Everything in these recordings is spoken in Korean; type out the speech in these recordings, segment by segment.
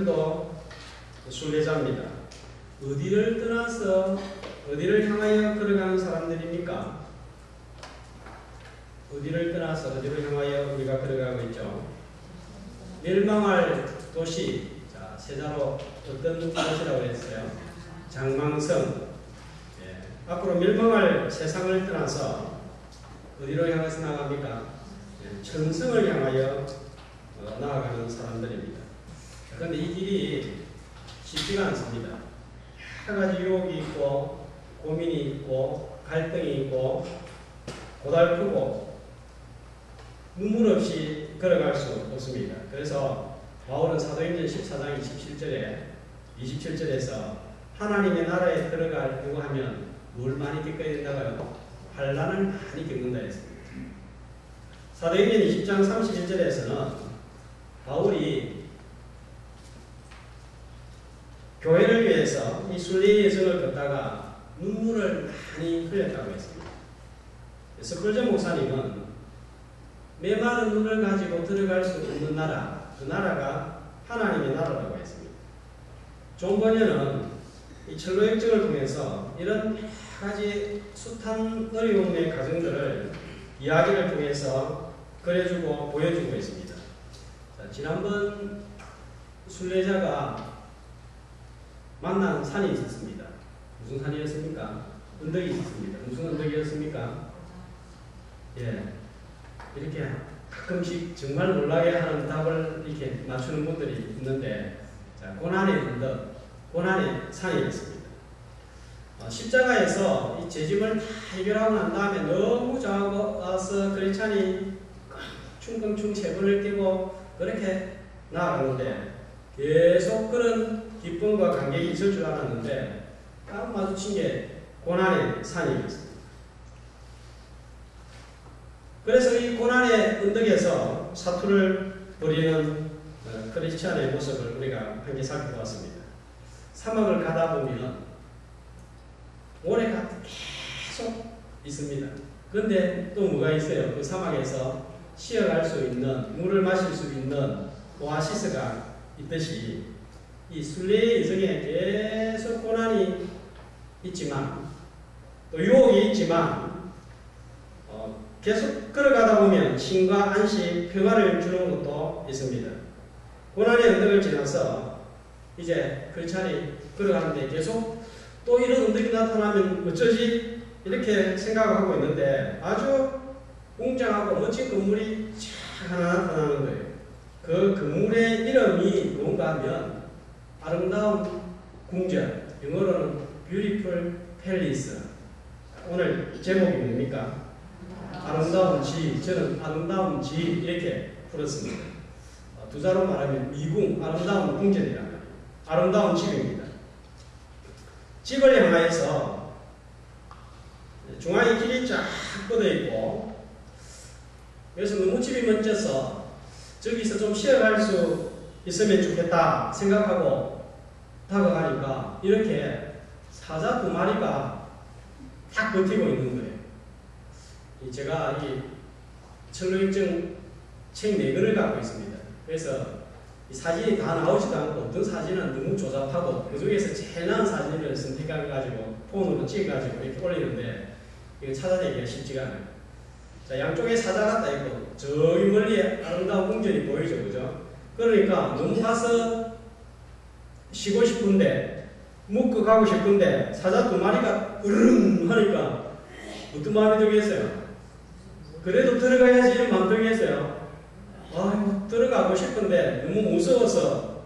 사도들도 순례자입니다. 어디를 떠나서 어디를 향하여 걸어가는 사람들입니까? 어디를 떠나서 어디를 향하여 우리가 걸어가고 있죠? 멸망할 도시. 자, 세자로 어떤 도시라고 했어요? 장망성. 예. 앞으로 멸망할 세상을 떠나서 어디로 향해서 나갑니까? 예. 천성을 향하여 나아가는 사람들입니다. 그런데 이 길이 쉽지가 않습니다. 여러 가지 유혹이 있고 고민이 있고 갈등이 있고 고달프고 눈물 없이 걸어갈 수 없습니다. 그래서 바울은 사도행전 14장 27절에서 하나님의 나라에 들어가려고 하면 뭘 많이 겪어야 된다고요? 환난을 많이 겪는다 했습니다. 사도행전 20장 31절에서는 바울이 교회를 위해서 이 순례의 여정을 걷다가 눈물을 많이 흘렸다고 했습니다. 스콜저 목사님은 메마른 눈을 가지고 들어갈 수 없는 나라, 그 나라가 하나님의 나라라고 했습니다. 존 버녀는 이 철로 역정을 통해서 이런 여러 가지 숱한 어려움의 과정들을 이야기를 통해서 그려주고 보여주고 있습니다. 자, 지난번 순례자가 만난 산이 있었습니다. 무슨 산이었습니까? 언덕이 있었습니다. 무슨 언덕이었습니까? 예. 이렇게 가끔씩 정말 놀라게 하는 답을 이렇게 맞추는 분들이 있는데, 자, 고난의 언덕, 고난의 산이었습니다. 십자가에서 이 죄짐을 다 해결하고 난 다음에 너무 좋아서 크리스찬이 껑충껑충 체분을 띄고 그렇게 나아가는데 계속 그런 기쁨과 감격이 있을 줄 알았는데 딱 마주친 게 고난의 산이었습니다. 그래서 이 고난의 언덕에서 사투를 벌이는 크리스찬의 모습을 우리가 함께 살펴보았습니다. 사막을 가다 보면 모래가 계속 있습니다. 그런데 또 뭐가 있어요? 그 사막에서 쉬어갈 수 있는, 물을 마실 수 있는 오아시스가 있듯이 이 순례의 여정에 계속 고난이 있지만 또 유혹이 있지만 계속 걸어가다 보면 쉼과 안식, 평화를 주는 것도 있습니다. 고난의 언덕을 지나서 이제 크리스찬이 걸어가는데 계속 또 이런 언덕이 나타나면 어쩌지? 이렇게 생각을 하고 있는데 아주 웅장하고 멋진 건물이 쫙 하나 나타나는 거예요. 그 건물의 이름이 뭔가 하면 아름다운 궁전, 영어로는 Beautiful Palace. 오늘 제목이 뭡니까? 아름다운 집. 저는 아름다운 집 이렇게 풀었습니다. 두 자로 말하면 미궁, 아름다운 궁전이란 말이에요. 아름다운 집입니다. 집을 향하여서 중앙에 길이 쫙 뻗어 있고, 그래서 너무 집이 멋져서 저기서 좀 쉬어갈 수 있으면 좋겠다 생각하고 다가가니까 이렇게 사자 두 마리가 딱 버티고 있는 거예요. 제가 이 철로역정 책 4권을 갖고 있습니다. 그래서 이 사진이 다 나오지도 않고 어떤 사진은 너무 조잡하고 그 중에서 제일 나은 사진을 선택해가지고 폰으로 찍어가지고 이렇게 올리는데 이거 찾아내기가 쉽지가 않아요. 자, 양쪽에 사자가 다 있고 저기 멀리 아름다운 궁전이 보이죠, 그죠? 그러니까 너무 가서 쉬고 싶은데 묵고 가고 싶은데 사자 두 마리가 으르릉 하니까 어떤 마음이 들겠어요? 그래도 들어가야지 이런 마음 들겠어요? 아유, 들어가고 싶은데 너무 무서워서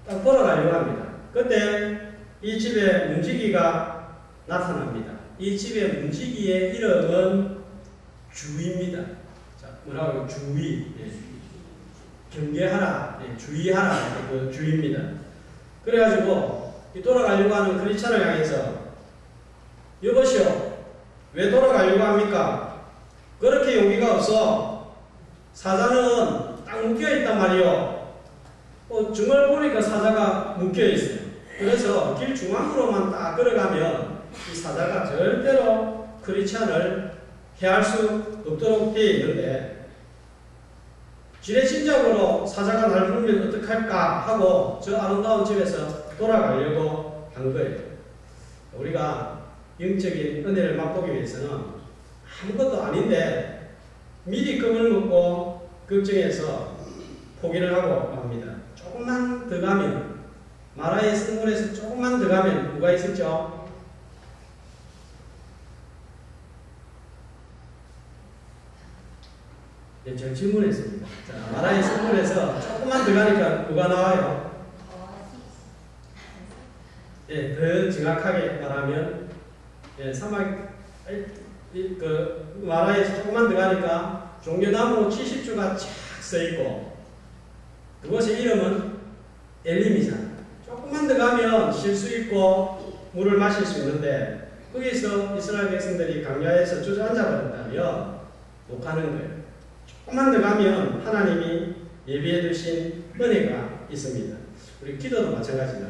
딱 돌아가려고 합니다. 그때 이 집에 문지기가 나타납니다. 이 집의 문지기의 이름은 주의입니다. 자, 뭐라고 주의. 예. 경계하라, 예. 주의하라. 그 주의입니다. 그래가지고 이 돌아가려고 하는 크리스찬을 향해서 여보시오, 왜 돌아가려고 합니까? 그렇게 용기가 없어. 사자는 딱 묶여있단 말이요. 정말 보니까 사자가 묶여있어요. 그래서 길 중앙으로만 딱 걸어가면 이 사자가 절대로 크리스찬을 해할 수 없도록 되어 있는데 지레신작으로 사자가 날 부르면 어떡할까 하고 저 아름다운 집에서 돌아가려고 한 거예요. 우리가 영적인 은혜를 맛보기 위해서는 아무것도 아닌데 미리 겁을 먹고 걱정해서 포기를 하고 합니다. 조금만 더 가면, 마라의 성문에서 조금만 더 가면 뭐가 있었죠? 네, 제가 질문했습니다. 자, 마라의 성문에서 조금만 더 가니까 뭐가 나와요? 예, 더 정확하게 말하면, 예, 마라에서 조금만 더 가니까 종려나무 70주가 쫙 써있고, 그곳의 이름은 엘림이산. 조금만 더 가면 쉴 수 있고 물을 마실 수 있는데 거기서 이스라엘 백성들이 강야에서 주저앉아 버렸다면 못 가는 거예요. 조금만 더 가면 하나님이 예비해 두신 은혜가 있습니다. 우리 기도도 마찬가지다.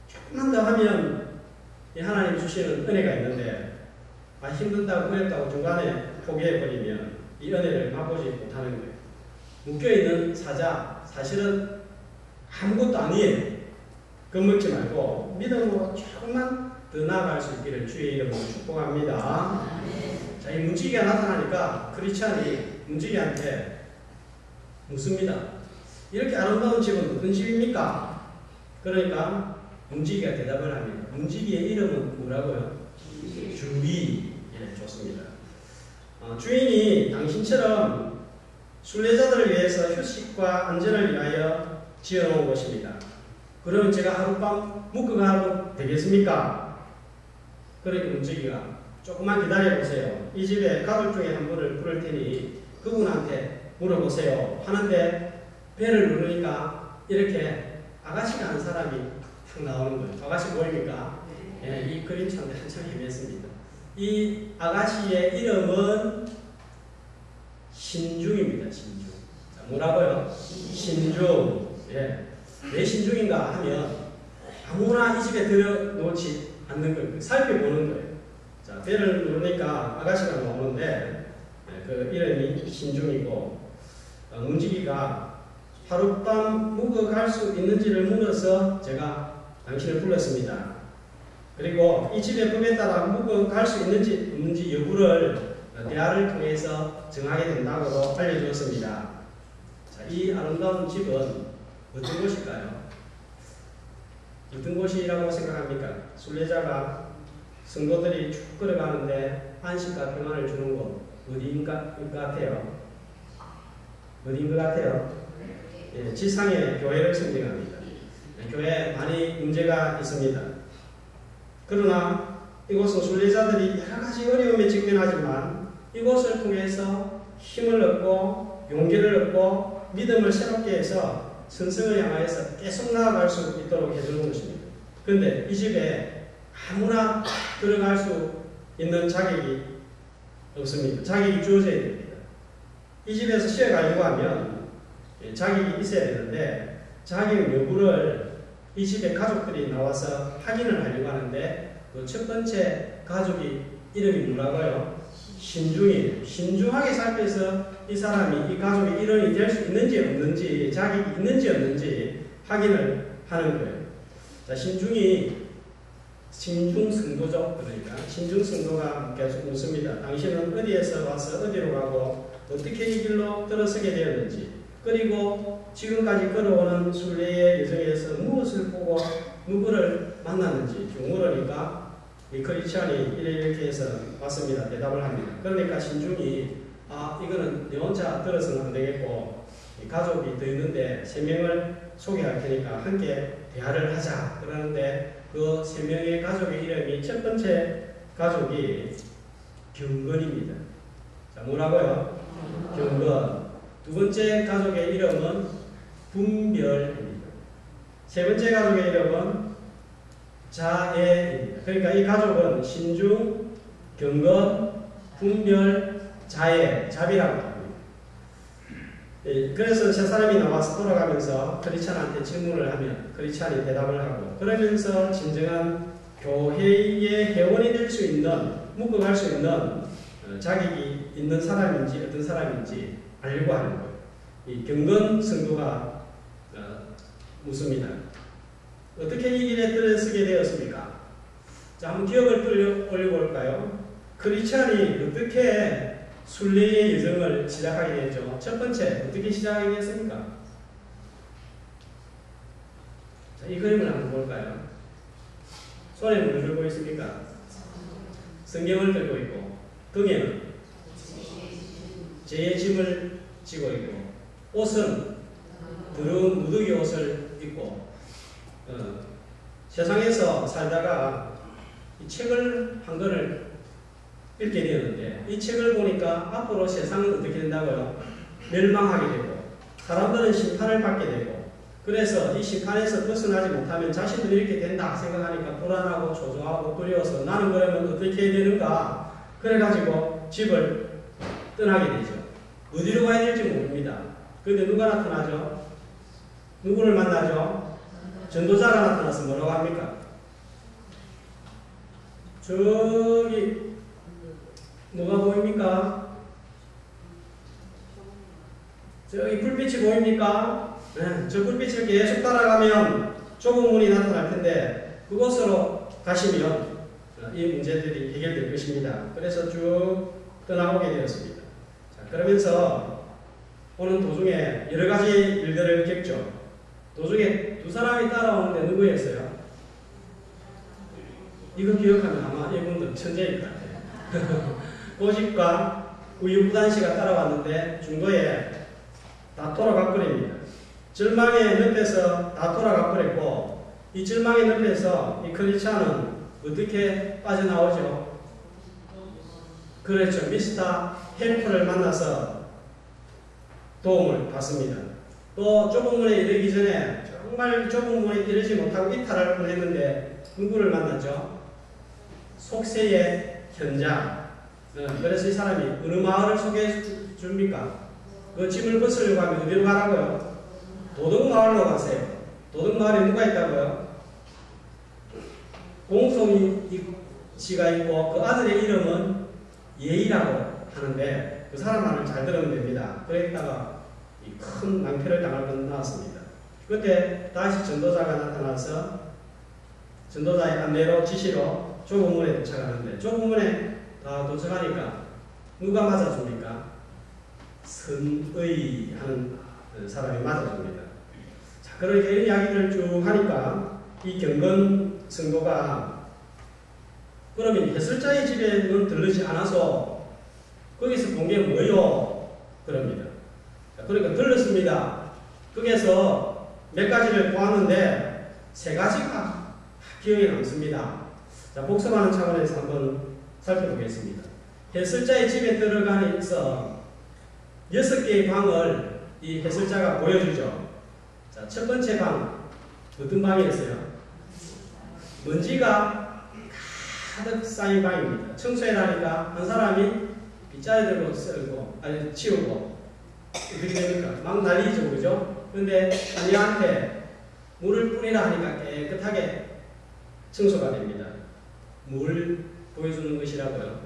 조금만 더 하면 이 하나님 주시는 은혜가 있는데 힘들다고 어렵다고 중간에 포기해버리면 이 은혜를 맛보지 못하는 거예요. 묶여있는 사자, 사실은 아무것도 아니에요. 겁먹지 말고 믿음으로 조금만 더 나아갈 수 있기를 주의 이름으로 축복합니다. 자, 이 문지기가 나타나니까 크리스찬이 문지기한테 묻습니다. 이렇게 아름다운 집은 무슨 집입니까? 그러니까 문지기가 대답을 합니다. 문지기의 이름은 뭐라고요? 주위. 예, 좋습니다. 주인이 당신처럼 순례자들을 위해서 휴식과 안전을 위하여 지어놓은 곳입니다. 그러면 제가 하룻밤 묵어가도 되겠습니까? 그러니까 문지기가 조금만 기다려보세요. 이 집에 가족 중에 한 분을 부를 테니 그분한테 물어보세요. 하는데 배를 누르니까 이렇게 아가씨가 한 사람이 탁 나오는 거예요. 아가씨 보입니까? 예, 이 그림 찾는데 한참 헤맸습니다. 이 아가씨의 이름은 신중입니다. 신중. 자, 뭐라고요? 신중. 예. 왜 신중인가 하면 아무나 이 집에 들여놓지 않는 거예요. 살펴보는 거예요. 자, 배를 누르니까 아가씨가 나오는데 그 이름이 신중이고 문지기가 하룻밤 묵어갈 수 있는지를 물어서 제가 당신을 불렀습니다. 그리고 이 집의 법에 따라 묵어갈 수 있는지 없는지 여부를 대화를 통해서 정하게 된다고 알려주었습니다. 자, 이 아름다운 집은 어떤 곳일까요? 어떤 곳이라고 생각합니까? 순례자가 성도들이 쭉 걸어가는데 안식과 평안을 주는 곳 어디인 것 같아요? 어디인 것 같아요? 예, 지상의 교회를 선정합니다. 교회에 많이 문제가 있습니다. 그러나 이곳은 순례자들이 여러 가지 어려움에 직면하지만 이곳을 통해서 힘을 얻고 용기를 얻고 믿음을 새롭게 해서 선성을 향하여서 계속 나아갈 수 있도록 해주는 것입니다. 그런데 이 집에 아무나 들어갈 수 있는 자격이 없습니다. 자격이 주어져야 됩니다. 이 집에서 쉬어가려고 하면 자격이 있어야 되는데 자격 여부를 이 집에 가족들이 나와서 확인을 하려고 하는데 그 첫 번째 가족이 이름이 뭐라고요? 신중이에요. 신중하게 살펴서 이 사람이 이 가족의 일원이 될 수 있는지 없는지 자격이 있는지 없는지 확인을 하는 거예요. 자, 신중이 신중 성도죠. 그러니까 신중 성도가 계속 묻습니다. 당신은 어디에서 와서 어디로 가고 어떻게 이 길로 들어서게 되었는지 그리고 지금까지 걸어오는 순례의 여정에서 무엇을 보고 누구를 만났는지 쭉 물으니까 이 크리스찬이 이렇게 해서 왔습니다. 대답을 합니다. 그러니까 신중이 이거는 내 혼자 들어서는 안 되겠고 가족이 더 있는데 3명을 소개할 테니까 함께 대화를 하자. 그러는데 그 3명의 가족의 이름이 첫 번째 가족이 경건입니다. 자, 뭐라고요? 경건. 두 번째 가족의 이름은 분별입니다. 세 번째 가족의 이름은 자애입니다. 그러니까 이 가족은 신중, 경건, 분별, 자애, 자비라고 합니다. 예, 그래서 세 사람이 나와서 돌아가면서 크리스찬한테 질문을 하면 크리스찬이 대답을 하고 그러면서 진정한 교회의 회원이 될 수 있는, 묶어갈 수 있는 자격이 있는 사람인지 어떤 사람인지 알려고 하는 거예요. 이 경건 성도가 묻습니다. 어떻게 이 길에 들어서게 되었습니까? 자, 한번 기억을 올려볼까요? 크리스찬이 어떻게 순례의 여정을 시작하게 됐죠? 첫 번째, 어떻게 시작하게 됐습니까? 자, 이 그림을 한번 볼까요? 손에 뭘 들고 있습니까? 성경을 들고 있고, 등에는 제 짐을 지고 있고, 옷은 더러운 누더기 옷을 입고, 세상에서 살다가 이 책을 한 권을 읽게 되었는데, 이 책을 보니까 앞으로 세상은 어떻게 된다고요? 멸망하게 되고, 사람들은 심판을 받게 되고, 그래서 이 심판에서 벗어나지 못하면 자신도 이렇게 된다 생각하니까 불안하고 초조하고 두려워서 나는 그러면 어떻게 해야 되는가? 그래가지고 집을 떠나게 되죠. 어디로 가야 될지 모릅니다. 그런데 누가 나타나죠? 누구를 만나죠? 전도자가 나타나서 뭐라고 합니까? 저기 뭐가 보입니까? 저기 불빛이 보입니까? 네, 저 불빛을 계속 따라가면 좁은 문이 나타날 텐데 그곳으로 가시면 이 문제들이 해결될 것입니다. 그래서 쭉 떠나오게 되었습니다. 자, 그러면서 오는 도중에 여러 가지 일들을 겪죠. 도중에 두 사람이 따라오는데 누구였어요? 이거 기억하면 아마 이분들 천재일 것 같아요. 고집과 우유부단씨가 따라왔는데 중도에 다 돌아가 버립니다. 절망의 늪에서 다 돌아가 버렸고, 이 절망의 늪에서 이 크리스찬은 어떻게 빠져나오죠? 그렇죠. 미스터 헬프를 만나서 도움을 받습니다. 또 좁은 문에 이르기 전에 정말 좁은 문에 이르지 못하고 이탈할 뻔했는데 누구를 만났죠? 속세의 현장. 그래서 이 사람이 어느 마을을 소개해 줍니까? 그 짐을 벗으려고 하면 어디로 가라고요? 도덕마을로 가세요. 도덕마을에 누가 있다고요? 공송이 씨가 있고 그 아들의 이름은 예의라고 하는데 그 사람 말을 잘 들으면 됩니다. 그랬다가 큰 낭패를 당할 뻔 나왔습니다. 그때 다시 전도자가 나타나서 전도자의 안내로 지시로 좁은 문에 도착하는데 좁은 문에 다 도착하니까 누가 맞아줍니까? 선의 하는 사람이 맞아줍니다. 자, 그렇게 이야기를 쭉 하니까 이 경건 성도가 그러면 해설자의 집에는 들르지 않아서 거기서 본 게 뭐요? 그럽니다. 자, 그러니까 들렀습니다. 거기에서 몇 가지를 보았는데 세 가지가 기억에 남습니다. 자, 복습하는 차원에서 한번 살펴보겠습니다. 해설자의 집에 들어가서 6개의 방을 이 해설자가 보여주죠. 자, 첫 번째 방, 어떤 방이었어요? 먼지가 가득 쌓인 방입니다. 청소해라니까 한 사람이 빗자루 들고 쓸고, 아니, 치우고, 어떻게 됩니까? 막 난리죠, 그죠? 그런데 아내한테 물을 뿌리라 하니까 깨끗하게 청소가 됩니다. 뭘 보여주는 것이라고요?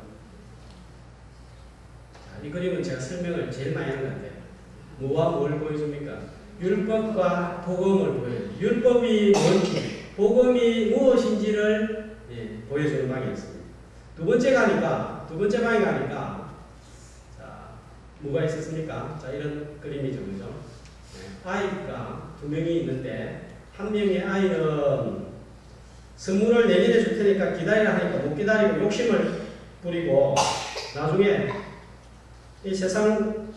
자, 이 그림은 제가 설명을 제일 많이 한 것 같아요. 뭐와 뭘 보여줍니까? 율법과 복음을 보여줘요. 율법이 뭔지, 복음이 무엇인지를 보여주는 방이었습니다. 두 번째 방에 가니까, 자, 뭐가 있었습니까? 자, 이런 그림이죠, 그죠? 아이가 두 명이 있는데, 한 명의 아이는 선물을 내년에 줄 테니까 기다리라 하니까 못 기다리고 욕심을 부리고, 나중에 이 세상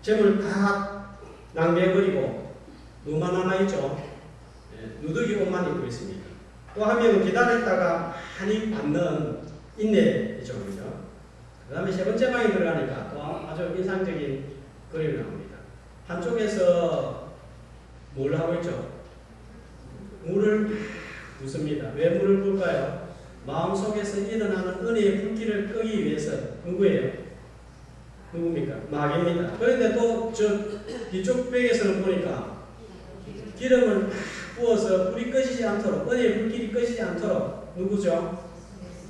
재물 다 낭비해버리고, 누만 남아있죠? 누더기 옷만 입고 있습니다. 또 한 명은 기다렸다가 많이 받는 인내이죠, 그죠? 그 다음에 세 번째 방에 들어가니까 또 아주 인상적인 그림이 나옵니다. 한쪽에서 뭘 하고 있죠? 물을 붓습니다. 왜 물을 부을까요? 마음속에서 일어나는 은혜의 불길을 끄기 위해서. 누구예요? 누굽니까? 마귀입니다. 그런데 또 저 뒤쪽 벽에서는 보니까 기름을 부어서 불이 꺼지지 않도록, 은혜의 불길이 꺼지지 않도록 누구죠?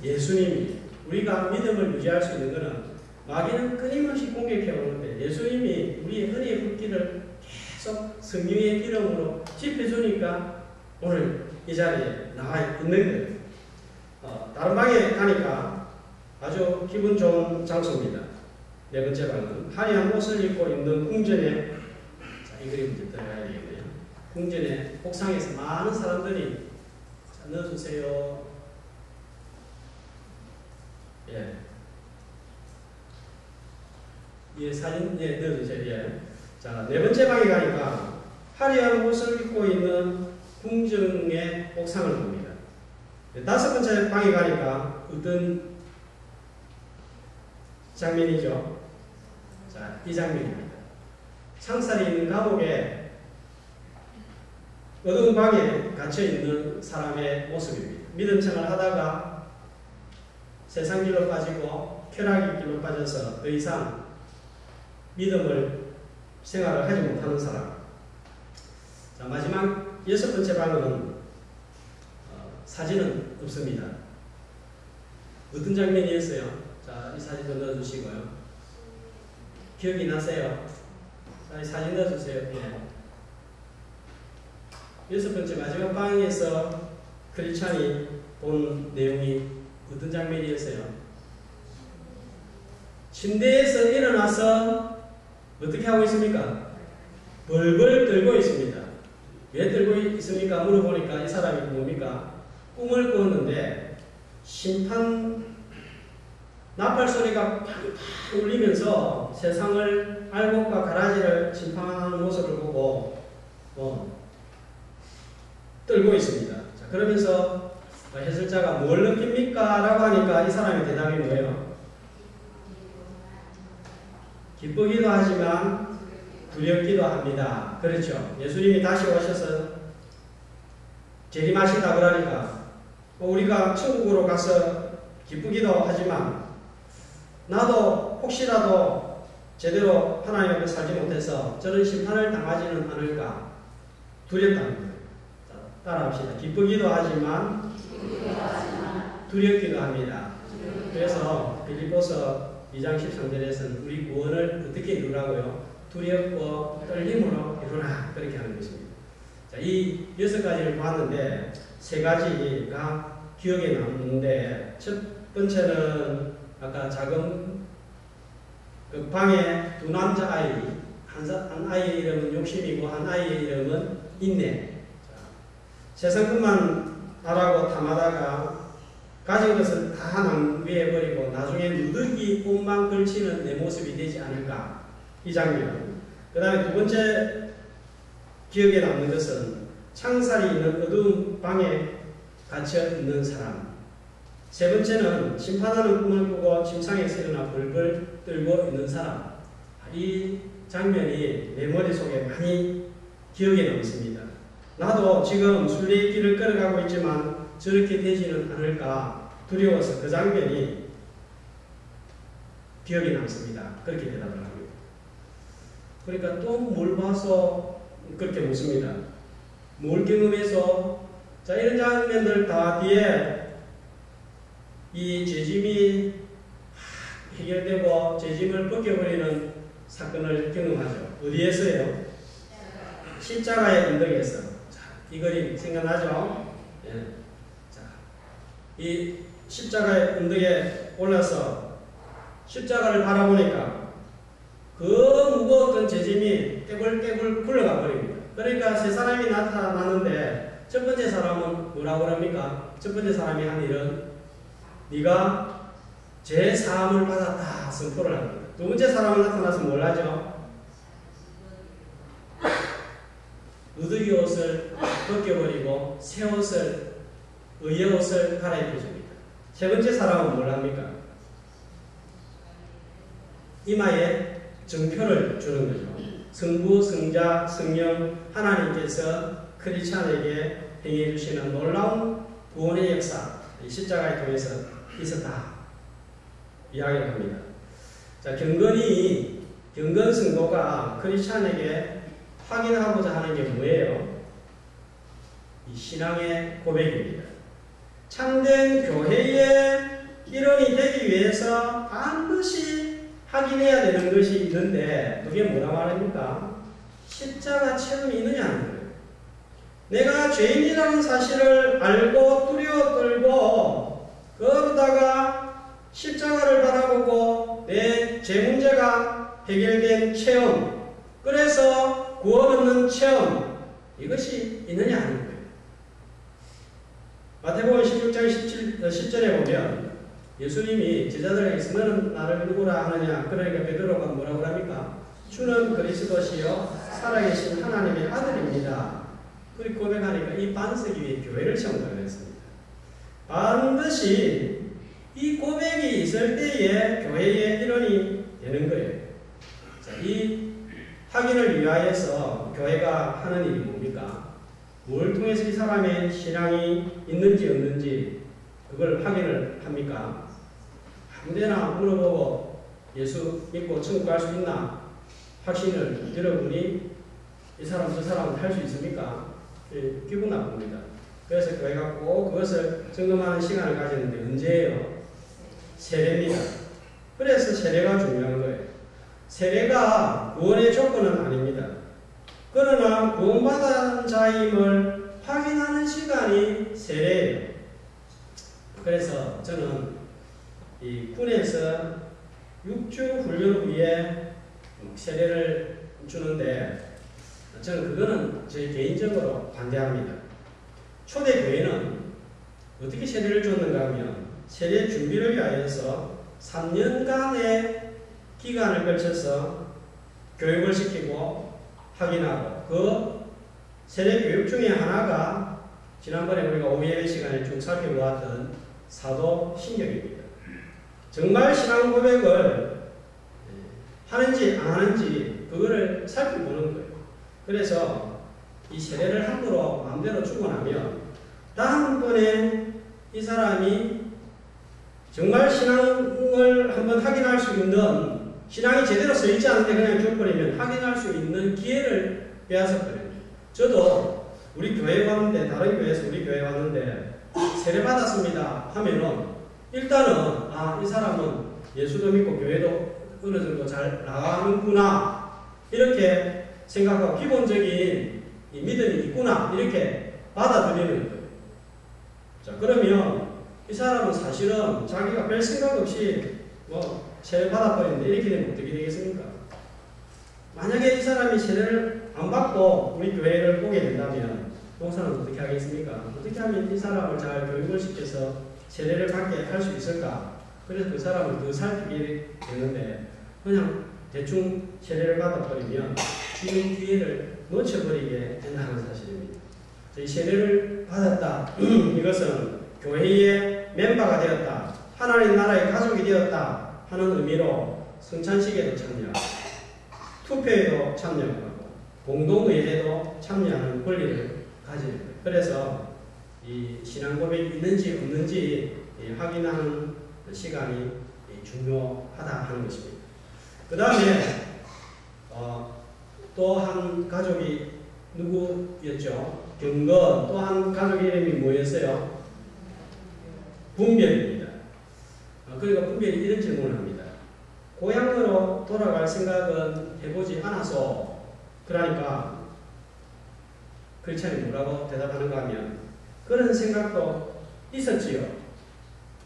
예수님이. 우리가 믿음을 유지할 수 있는 것은 마귀는 끊임없이 공격해 오는데 예수님이 우리의 은혜의 불길을 계속 성령의 기름으로 지펴주니까 오늘 이 자리에 나와 있는 거예요. 다른 방에 가니까 아주 기분 좋은 장소입니다. 네 번째 방은 화려한 옷을 입고 있는 궁전에, 자, 이 그림 이제 들어가야 되겠네요. 궁전에 옥상에서 많은 사람들이, 자, 넣어주세요. 예. 예, 사진, 예, 넣어주세요. 예. 자, 네 번째 방에 가니까 화려한 옷을 입고 있는 궁전의 옥상을 봅니다. 네, 다섯 번째 방에 가니까 어떤 장면이죠? 자, 이 장면입니다. 창살이 있는 감옥에 어두운 방에 갇혀있는 사람의 모습입니다. 믿음 생활을 하다가 세상 길로 빠지고 쾌락의 길로 빠져서 더 이상 믿음을 생활을 하지 못하는 사람. 자, 마지막 여섯 번째 방은 사진은 없습니다. 어떤 장면이었어요? 자, 이 사진도 넣어주시고요. 기억이 나세요? 자, 이 사진 넣어주세요. 예. 여섯 번째 마지막 방에서 크리스찬이 본 내용이 어떤 장면이었어요? 침대에서 일어나서 어떻게 하고 있습니까? 벌벌 떨고 있습니다. 왜 떨고 있습니까? 물어보니까 이 사람이 뭡니까? 꿈을 꾸었는데 심판 나팔 소리가 팡팡 울리면서 세상을 알곡과 가라지를 심판하는 모습을 보고 떨고 있습니다. 자, 그러면서 해설자가 뭘 느낍니까? 라고 하니까 이 사람의 대답이 뭐예요? 기쁘기도 하지만 두렵기도 합니다. 그렇죠. 예수님이 다시 오셔서 재림하신다 그러니까 우리가 천국으로 가서 기쁘기도 하지만 나도 혹시라도 제대로 하나님 앞에 살지 못해서 저런 심판을 당하지는 않을까 두렵다는 거예요. 따라합시다. 기쁘기도 하지만 두렵기도 합니다. 그래서 빌립보서 2장 13절에서는 우리 구원을 어떻게 이루라고요? 두렵고 떨림으로 이루라. 그렇게 하는 것입니다. 자, 이 여섯 가지를 봤는데 세 가지가 기억에 남는데 첫 번째는 아까 작은 그 방에 두 남자아이, 한 아이의 이름은 욕심이고 한 아이의 이름은 인내. 세상 것만 바라고 탐하다가 가진 것을 다 낭비해버리고 나중에 누더기 옷만 걸치는 내 모습이 되지 않을까. 이 장면. 그 다음에 두 번째 기억에 남는 것은 창살이 있는 어두운 방에 갇혀 있는 사람. 세 번째는 심판하는 꿈을 꾸고 침상에서 일어나 벌벌 떨고 있는 사람. 이 장면이 내 머릿속에 많이 기억에 남습니다. 나도 지금 순례의 길을 걸어가고 있지만 저렇게 되지는 않을까 두려워서 그 장면이 기억에 남습니다. 그렇게 대답을 합니다. 그러니까 또 뭘 봐서 그렇게 묻습니다. 뭘 경험해서? 자, 이런 장면들 다 뒤에 이 죄짐이 해결되고 죄짐을 벗겨버리는 사건을 경험하죠. 어디에서요? 십자가의 언덕에서. 이 그림 생각나죠? 예. 자, 이 십자가의 언덕에 올라서 십자가를 바라보니까 그 무거웠던 죄짐이 떼굴떼굴 굴러가 버립니다. 그러니까 세 사람이 나타나는데 첫 번째 사람은 뭐라고 합니까? 첫 번째 사람이 한 일은 네가 죄 사함을 받았다 선포를 합니다. 두 번째 사람은 나타나서 뭘 하죠? 누더기 옷을 벗겨버리고 새 옷을, 의의 옷을 갈아입혀줍니다. 세 번째 사람은 뭘 합니까? 이마에 증표를 주는 거죠. 성부, 성자, 성령 하나님께서 크리스찬에게 행해 주시는 놀라운 구원의 역사, 이 십자가를 통해서 있었다 이야기를 합니다. 자, 경건 성도가 크리스찬에게 확인하고자 하는 게 뭐예요? 이 신앙의 고백입니다. 참된 교회의 일원이 되기 위해서 반드시 확인해야 되는 것이 있는데 그게 뭐라 말합니까? 십자가 체험이 있느냐는 거예요. 내가 죄인이라는 사실을 알고 두려워 떨고 그러다가 십자가를 바라보고 내 죄 문제가 해결된 체험, 그래서 구원 얻는 체험, 이것이 있느냐 하는 거예요. 마태복음 16장 10절에 보면 예수님이 제자들에게서 너는 나를 누구라 하느냐, 그러니까 베드로가 뭐라고 합니까? 주는 그리스도시요 살아계신 하나님의 아들입니다. 그리고 고백하니까 이 반석 위에 교회를 세운다고 했습니다. 반드시 이 고백이 있을 때에 교회의 일원이 되는 거예요. 자, 이 확인을 위하여서 교회가 하는 일이 뭡니까? 뭘 통해서 이 사람의 신앙이 있는지 없는지 그걸 확인을 합니까? 아무데나 물어보고 예수 믿고 천국 갈 수 있나? 확신을 여러분이 이 사람 저 사람은 할 수 있습니까? 기분 나쁩니다. 그래서 교회가 꼭 그것을 점검하는 시간을 가지는데 언제예요? 세례입니다. 그래서 세례가 중요한 거예요. 세례가 구원의 조건은 아닙니다. 그러나 구원받은 자임을 확인하는 시간이 세례예요. 그래서 저는 이 군에서 6주 훈련 후에 세례를 주는데 저는 그거는 제 개인적으로 반대합니다. 초대교회는 어떻게 세례를 줬는가 하면 세례 준비를 위하여서 3년간의 기간을 걸쳐서 교육을 시키고 확인하고 그 세례 교육 중에 하나가 지난번에 우리가 오예배 시간에 쭉 살펴보았던 사도신경입니다. 정말 신앙 고백을 하는지 안 하는지 그거를 살펴보는 거예요. 그래서 이 세례를 함부로 마음대로 주고 나면 다음번에 이 사람이 정말 신앙을 한번 확인할 수 있는, 신앙이 제대로 서 있지 않은데 그냥 줘버리면 확인할 수 있는 기회를 빼앗아버려요. 저도 우리 교회에 왔는데, 다른 교회에서 우리 교회에 왔는데 세례 받았습니다 하면은 일단은 이 사람은 예수도 믿고 교회도 어느 정도 잘 나가는구나 이렇게 생각하고 기본적인 이 믿음이 있구나 이렇게 받아들이는 거예요. 자, 그러면 이 사람은 사실은 자기가 별 생각 없이 세례 받아버리는데 이렇게 되면 어떻게 되겠습니까? 만약에 이 사람이 세례를 안 받고 우리 교회를 오게 된다면 목사는 어떻게 하겠습니까? 어떻게 하면 이 사람을 잘 교육을 시켜서 세례를 받게 할 수 있을까? 그래서 그 사람을 더 살피게 되는데 그냥 대충 세례를 받아버리면 지금 기회를 놓쳐버리게 된다는 사실입니다. 이 세례를 받았다. 이것은 교회의 멤버가 되었다. 하나님 나라의 가족이 되었다 하는 의미로 성찬식에도 참여하고 투표에도 참여하고 공동의회에도 참여하는 권리를 가지는 거예요. 그래서 이 신앙 고백이 있는지 없는지 확인하는 시간이 중요하다 하는 것입니다. 그 다음에 또 한 가족이 누구였죠? 경건. 또 한 가족 이름이 뭐였어요? 분별입니다. 그러니까 분별이 이런 질문을 합니다. 고향으로 돌아갈 생각은 해보지 않아서, 그러니까 크리스찬이 뭐라고 대답하는가 하면 그런 생각도 있었지요.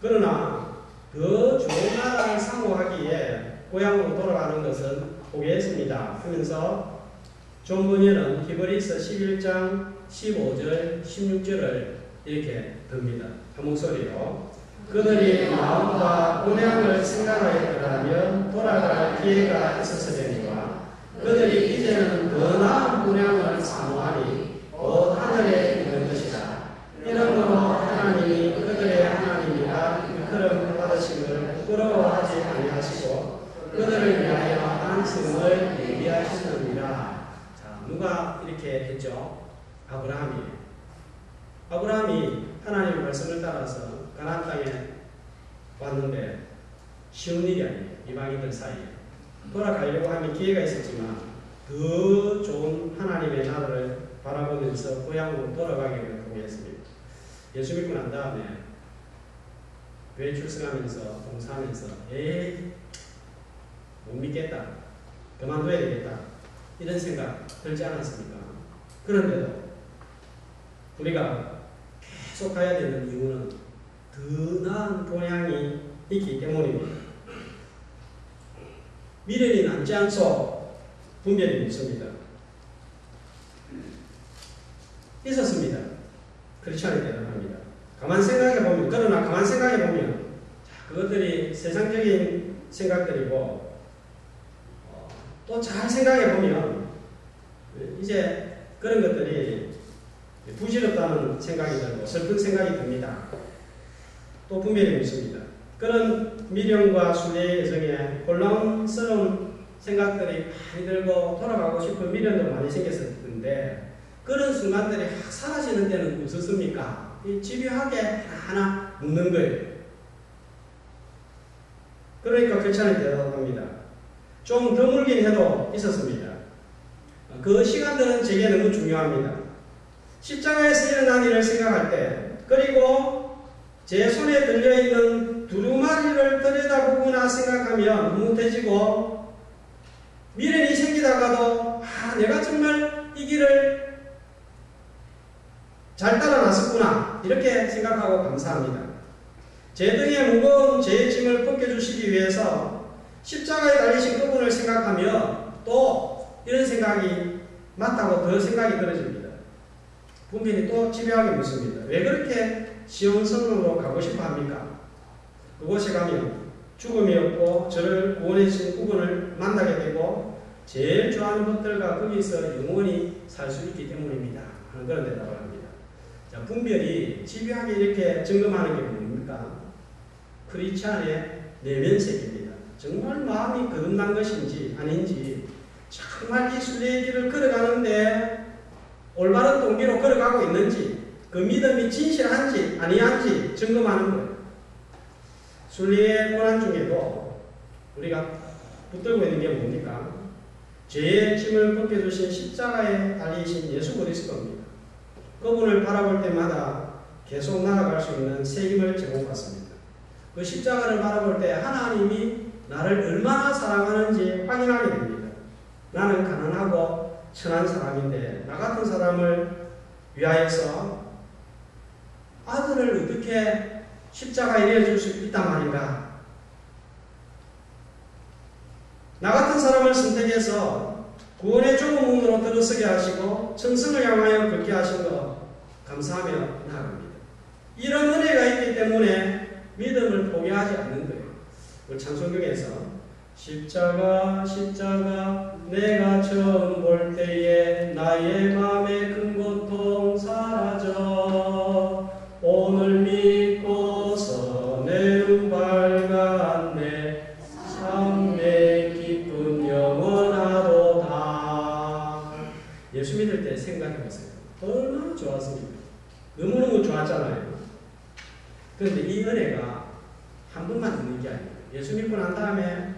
그러나 더 좋은 나라를 사모하기에 고향으로 돌아가는 것은 포기했습니다 하면서 존 번연은 히브리서 11장 15절 16절을 이렇게 듭니다. 한 목소리로 그들이 마음과 본향을 생각하였더라면 돌아갈 기회가 있었으려니와 그들이 이제는 더 나은 본향을 사모하니 곧 하늘에 있는 것이다. 이러므로 하나님이 그들의 하나님이라 일컬음 받으심을 부끄러워하지 아니하시고 그들을 위하여 안식을 예비하시느니라. 자, 누가 이렇게 했죠? 아브라함이 하나님의 말씀을 따라서 가나안 땅에 왔는데 쉬운 일이 아니에요. 이방인들 사이에 돌아가려고 하면 기회가 있었지만 더 좋은 하나님의 나라를 바라보면서 고향으로 돌아가기를 포기했습니다. 예수 믿고 난 다음에 교회 출석하면서 봉사하면서 못 믿겠다. 그만둬야 되겠다. 이런 생각 들지 않았습니까? 그런데도 우리가 계속 가야 되는 이유는 더 나은 본향이 있기 때문입니다. 미련이 남지 않소 분별이 있습니다. 있었습니다. 크리스천이 대단합니다. 가만 생각해보면, 그러나 가만 생각해보면 그것들이 세상적인 생각들이고 또 잘 생각해보면 이제 그런 것들이 부질없다는 생각이 들고 슬픈 생각이 듭니다. 또 분별이 있습니다. 그런 미련과 순례의 여정에 혼란스러운 생각들이 많이 들고 돌아가고 싶은 미련도 많이 생겼었는데 그런 순간들이 확 사라지는 데는 없었습니까? 이 집요하게 하나 묻는 거예요. 그러니까 크리스천이 대단합니다. 좀 드물긴 해도 있었습니다. 그 시간들은 제게 너무 중요합니다. 십자가에서 일어난 일을 생각할 때, 그리고 제 손에 들려있는 두루마리를 들여다보거나 생각하면 뭇뭇해지고 미련이 생기다가도 내가 정말 이 길을 잘 따라 나섰구나 이렇게 생각하고 감사합니다. 제 등에 무거운 제 짐을 벗겨주시기 위해서 십자가에 달리신 그분을 생각하면 또 이런 생각이 맞다고 더 생각이 들어집니다. 분별이 또 집요하게 묻습니다. 왜 그렇게 시온성으로 가고 싶어 합니까? 그곳에 가면 죽음이 없고 저를 구원해 주신 그분을 만나게 되고 제일 좋아하는 것들과 거기서 영원히 살 수 있기 때문입니다. 하는 그런 대답을 합니다. 자, 분별이 집요하게 이렇게 점검하는 게 뭡니까? 크리스찬의 내면색입니다. 정말 마음이 거듭난 것인지 아닌지 정말 이 순례의 길을 걸어가는데 올바른 동기로 걸어가고 있는지 그 믿음이 진실한지 아니한지 점검하는 거예요. 순례의 고난 중에도 우리가 붙들고 있는 게 뭡니까? 죄의 짐을 벗겨주신 십자가에 달리신 예수 그리스도입니다. 그분을 바라볼 때마다 계속 나아갈 수 있는 새 힘을 제공받습니다. 그 십자가를 바라볼 때 하나님이 나를 얼마나 사랑하는지 확인하게 됩니다. 나는 가난하고 천한 사람인데 나 같은 사람을 위하여서 아들을 어떻게 십자가에 내어줄 수 있단 말인가? 나 같은 사람을 선택해서 구원의 좁은 문으로 들어서게 하시고 천성을 향하여 걷게 하신 것 감사하며 나아갑니다. 이런 은혜가 있기 때문에 믿음을 포기하지 않는 거예요. 우리 찬송경에서 십자가 십자가 내가 처음 볼 때에 나의 맘의 큰 고통 사라져 오늘 믿고서 내 눈 밝았네 삶의 기쁨 영원하도다. 예수 믿을 때 생각해보세요. 얼마나 좋았습니까? 너무너무 좋았잖아요. 그런데 이 은혜가 한 번만 있는 게 아니에요. 예수 믿고 난 다음에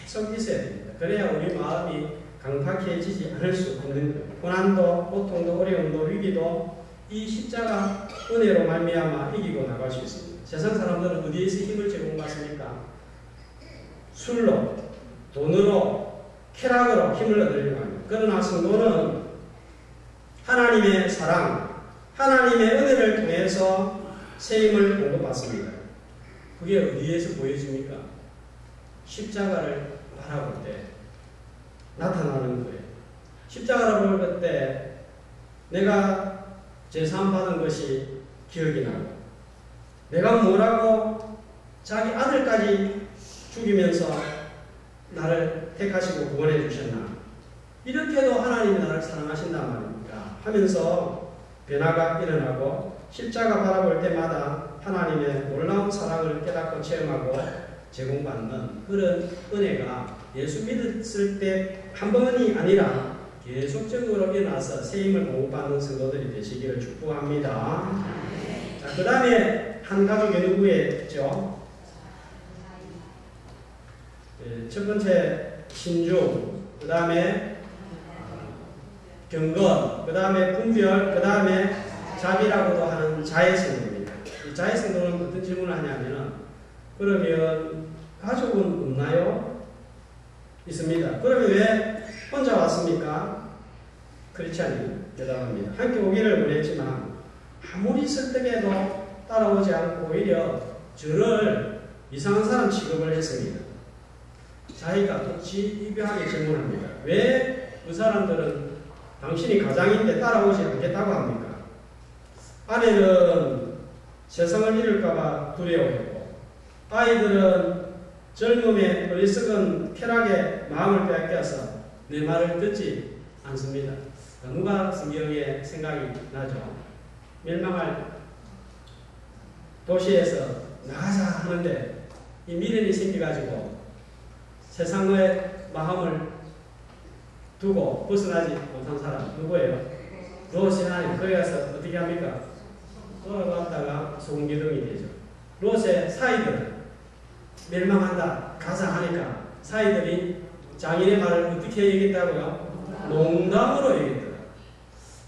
계속 있어야 됩니다. 그래야 우리 마음이 강팍해지지 않을 수 없는 거예요. 고난도, 고통도, 어려움도, 위기도 이 십자가 은혜로 말미암아 이기고 나갈 수 있습니다. 세상 사람들은 어디에서 힘을 제공받습니까? 술로, 돈으로, 쾌락으로 힘을 얻으려고 합니다. 그러나 성도는 하나님의 사랑, 하나님의 은혜를 통해서 새 힘을 공급받습니다. 그게 어디에서 보여집니까? 십자가를 바라볼 때 나타나는 거예요. 십자가를 볼 때 내가 제사함 받은 것이 기억이 나고 내가 뭐라고 자기 아들까지 죽이면서 나를 택하시고 구원해 주셨나? 이렇게도 하나님이 나를 사랑하신단 말입니까? 하면서 변화가 일어나고 십자가 바라볼 때마다 하나님의 놀라운 사랑을 깨닫고 체험하고 제공받는 그런 은혜가 예수 믿었을 때 한 번이 아니라 계속적으로 일어나서 새 힘을 공급받는 성도들이 되시기를 축복합니다. 자, 그 다음에 한 가족이 누구였죠? 첫 번째 신중, 그 다음에 경건, 그 다음에 분별, 그 다음에 자비라고도 하는 자애성도입니다. 이 자애성도는 어떤 질문을 하냐면은 그러면 가족은 없나요? 있습니다. 그러면 왜 혼자 왔습니까? 크리스찬이 대답합니다. 함께 오기를 원했지만 아무리 설득해도 따라오지 않고 오히려 저를 이상한 사람 취급을 했습니다. 자기가 독지이별하게 질문합니다. 왜 그 사람들은 당신이 가장인데 따라오지 않겠다고 합니까? 아내는 세상을 잃을까봐 두려워했고 아이들은 젊음의 어리석은 쾌락에 마음을 빼앗겨서 내 말을 듣지 않습니다. 누가 성경에 생각이 나죠? 멸망할 도시에서 나가자 하는데 이 미련이 생겨가지고 세상의 마음을 두고 벗어나지 못한 사람 누구예요? 롯이 하나님 거기 가서 어떻게 합니까? 돌아갔다가 소금기둥이 되죠. 롯의 사이들은 멸망한다 가자 하니까 사이들이 장인의 말을 어떻게 얘기했다고요? 농담으로 얘기했더라.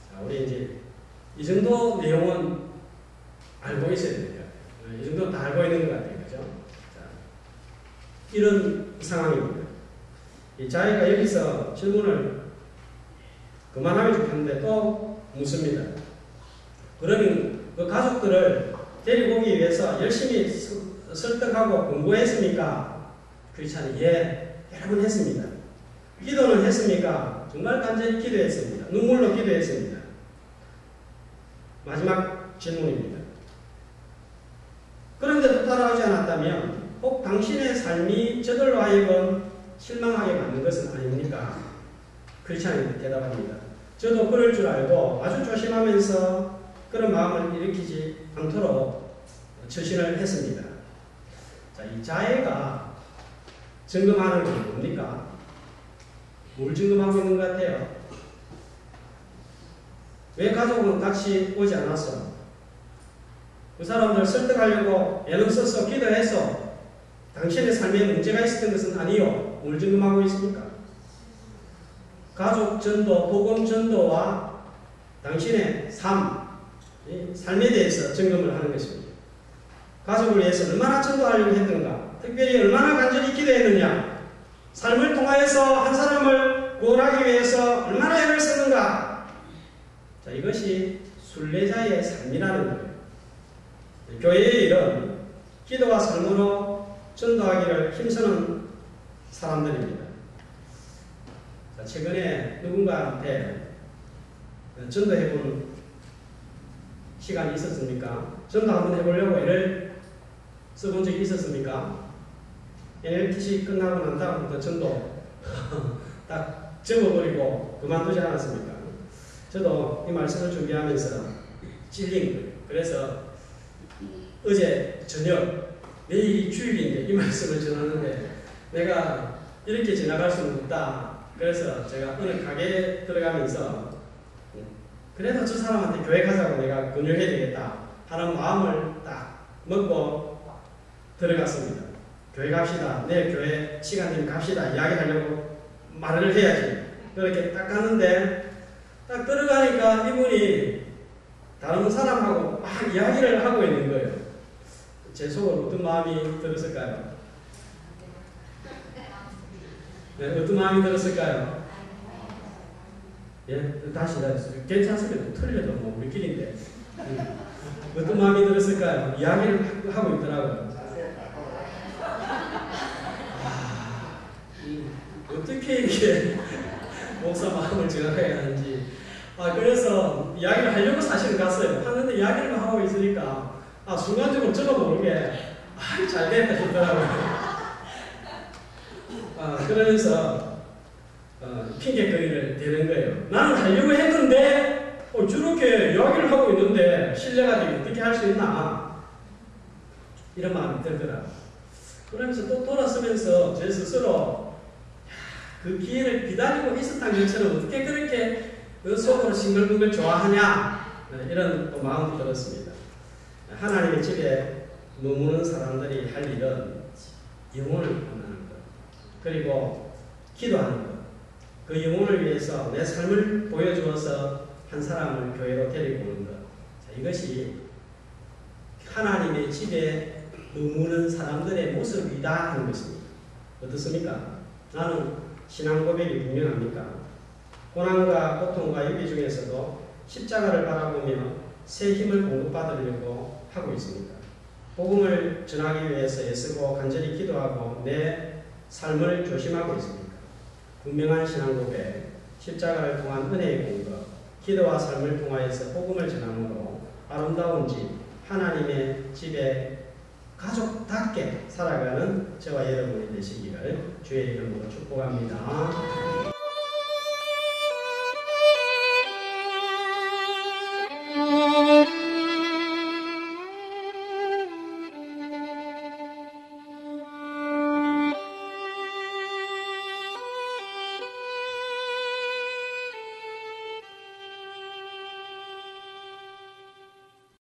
자, 우리 이제 이 정도 내용은 알고 있어야 됩니다. 이 정도 다 알고 있는 것 같아요. 그죠? 자, 이런 상황입니다. 이 자기가 여기서 질문을 그만하면 좋겠는데 또 묻습니다. 그러면 그 가족들을 데리고 오기 위해서 열심히 설득하고 공부했습니까? 크리스찬이 예, 여러 번 했습니다. 기도는 했습니까? 정말 간절히 기도했습니다. 눈물로 기도했습니다. 마지막 질문입니다. 그런데도 따라오지 않았다면 혹 당신의 삶이 저들로 하여금 실망하게 만든 것은 아닙니까? 크리스찬이 대답합니다. 저도 그럴 줄 알고 아주 조심하면서 그런 마음을 일으키지 않도록 처신을 했습니다. 자, 이 자해가 점검하는 게 뭡니까? 뭘 점검하고 있는 것 같아요? 왜 가족은 같이 오지 않았어? 그 사람들 설득하려고 애는 써서 기도해서 당신의 삶에 문제가 있었던 것은 아니요. 뭘 점검하고 있습니까? 가족 전도, 복음 전도와 당신의 삶에 대해서 점검을 하는 것입니다. 가족을 위해서 얼마나 전도하려고 했던가, 특별히 얼마나 간절히 기도했느냐, 삶을 통하여서 한 사람을 구원하기 위해서 얼마나 애를 쓰는가. 자, 이것이 순례자의 삶이라는 거예요. 교회의 일은 기도와 삶으로 전도하기를 힘쓰는 사람들입니다. 자, 최근에 누군가한테 전도해본 시간이 있었습니까? 전도 한번 해보려고 애를 써본 적이 있었습니까? NLTC 끝나고 난 다음부터 전도 딱 접어버리고 그만두지 않았습니까? 저도 이 말씀을 준비하면서 찔린 거예요. 그래서 어제 저녁, 내일이 주일인데 이 말씀을 전하는데 내가 이렇게 지나갈 수는 없다. 그래서 제가 어느 가게에 들어가면서 그래도 저 사람한테 교회 가자고 내가 권유해야 되겠다 하는 마음을 딱 먹고 들어갔습니다. 교회 갑시다. 내일 교회 시간 되면 갑시다. 이야기하려고 말을 해야지. 그렇게 딱 갔는데 딱 들어가니까 이분이 다른 사람하고 막 이야기를 하고 있는 거예요. 제 속으로 어떤 마음이 들었을까요? 네, 어떤 마음이 들었을까요? 예, 다시 괜찮습니다. 틀려도 뭐 우리끼리인데 어떤 마음이 들었을까요? 이야기를 하고 있더라고요. 어떻게 이렇게 목사 마음을 정확하게 하는지. 그래서 이야기를 하려고 사실은 갔어요. 하는데 이야기를 하고 있으니까 순간적으로 저도 모르게 잘 됐다 싶더라고요. 그러면서 핑계거리를 대는 거예요. 나는 하려고 했는데 저렇게 이야기를 하고 있는데 신뢰가 되게 어떻게 할 수 있나 이런 마음이 들더라고요. 그러면서 또 돌아서면서 제 스스로 그 기회를 기다리고 있었던 것처럼 어떻게 그렇게 속으로 싱글벙글 좋아하냐 이런 또 마음이 들었습니다. 하나님의 집에 머무는 사람들이 할 일은 영혼을 만나는 것, 그리고 기도하는 것, 그 영혼을 위해서 내 삶을 보여주어서 한 사람을 교회로 데리고 오는 것. 자, 이것이 하나님의 집에 머무는 사람들의 모습이다 하는 것입니다. 어떻습니까? 나는 신앙 고백이 분명합니까? 고난과 고통과 위기 중에서도 십자가를 바라보며 새 힘을 공급받으려고 하고 있습니까? 복음을 전하기 위해서 애쓰고 간절히 기도하고 내 삶을 조심하고 있습니까? 분명한 신앙 고백, 십자가를 통한 은혜의 공급, 기도와 삶을 통하여서 복음을 전함으로 아름다운 집, 하나님의 집에 가족답게 살아가는 저와 여러분이 되시기를 주의 이름으로 축복합니다.